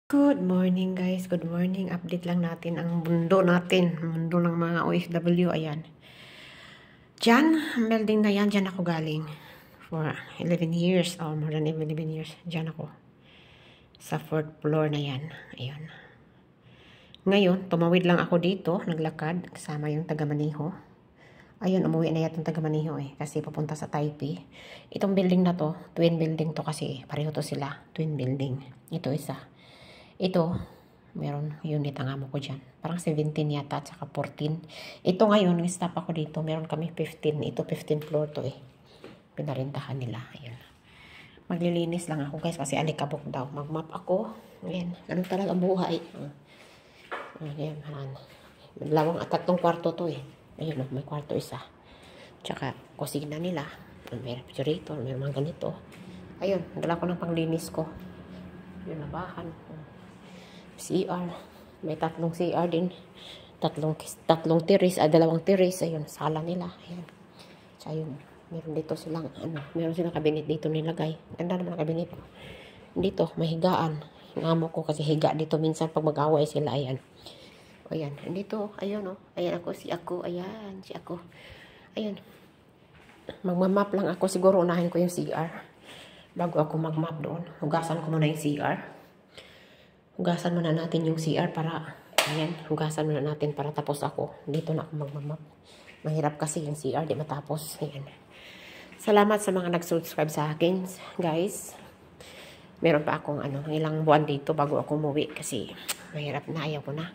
Good morning guys, good morning. Update lang natin ang mundo natin, mundo ng mga OFW, ayan. Diyan, building na yan, diyan ako galing. For 11 years, or more than 11 years, diyan ako. Sa 4th floor na yan, ayan. Ngayon, tumawid lang ako dito, naglakad, kasama yung taga-Maniho. Ayun, umuwi na yatong taga-Maniho kasi papunta sa Taipei. Itong building na to, twin building to kasi, pareho to sila, twin building. Ito isa. Ito, meron unit ang amo ko dyan. Parang 17 yata, at saka 14. Ito ngayon, stop ako dito. Meron kami 15. Ito, 15th floor to Pinarintahan nila. Ayan. Maglilinis lang ako guys, kasi alikabok daw. Magmap ako. Ayan, ganun talaga ang buhay. Ayan, dalawang at tatlong kwarto to Ayun, may kwarto isa. Tsaka, kusina nila. May refrigerator, may mga ganito. Ayun, dala ko ng panglinis ko. Yung labahan. CR. May tatlong CR din. Tatlong tiris, dalawang tiris. Ayun, sala nila. Ayun. So, ayun. Meron dito silang, meron silang kabinet dito nilagay. Ganda naman ang kabinet. Dito, may higaan. Yung amo ko kasi higa dito minsan pag mag-away sila. Ayan. Ayan. Dito, ayun Ayan ako, si ako. Ayan, si ako. Ayun. Magmamap lang ako. Siguro unahin ko yung CR. Bago ako magmap doon. Hugasan ko muna yung CR. Hugasan muna natin yung CR para, ayan, hugasan muna natin para tapos ako. Dito na ako magmamap. Mahirap kasi yung CR, di matapos. Ayan. Salamat sa mga nag-subscribe sa akin, guys. Meron pa akong, ilang buwan dito bago ako umuwi kasi mahirap na, ayaw ko na.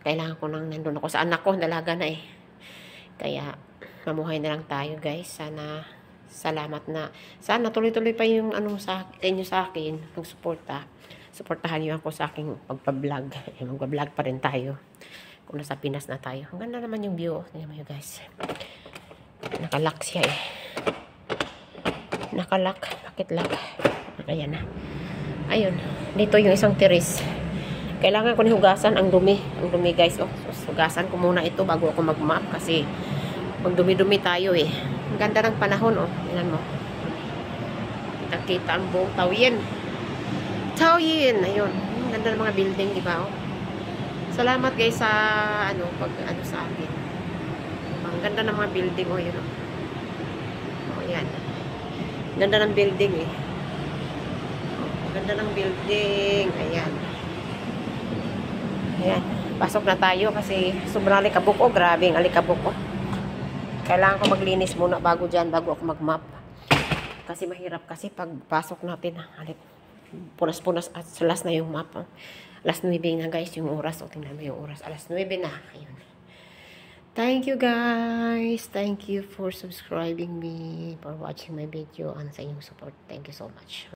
Kailangan ko nang nandun ako sa anak ko, dalaga na Kaya, mamuhay na lang tayo, guys. Salamat na. Sana tuloy-tuloy pa yung sa akin, yung suporta. Suportahan niyo ako sa aking pagpa-vlog. Mag-vlog pa rin tayo. Kung nasa Pinas na tayo. Ang ganda naman yung view. Tingnan mo yun, guys. Nakalock siya Nakalock. Bakit lock? Ayan na. Ayun. Dito yung isang terrace. Kailangan ko ni hugasan ang dumi. Ang dumi, guys. Hugasan ko muna ito bago ako mag-map kasi magdumi-dumi tayo Ang ganda ng panahon Tingnan mo. Kita ang buong Taoyuan. Ayun. Ang ganda ng mga building, di ba? Salamat guys sa sa akin. Ang ganda ng mga building yun yan. Ganda ng building Ganda ng building. Ayan. Ayan. Pasok na tayo kasi sobrang alikabok grabe ang alikabok Kailangan ko maglinis muna bago ako mag-map. Kasi mahirap kasi pag pasok natin punas-punas at last na yung map. Alas 9 na guys yung oras. Tingnan mo yung oras. Alas 9 na. Ayun. Thank you guys. Thank you for subscribing me, for watching my video, and sa inyong support. Thank you so much.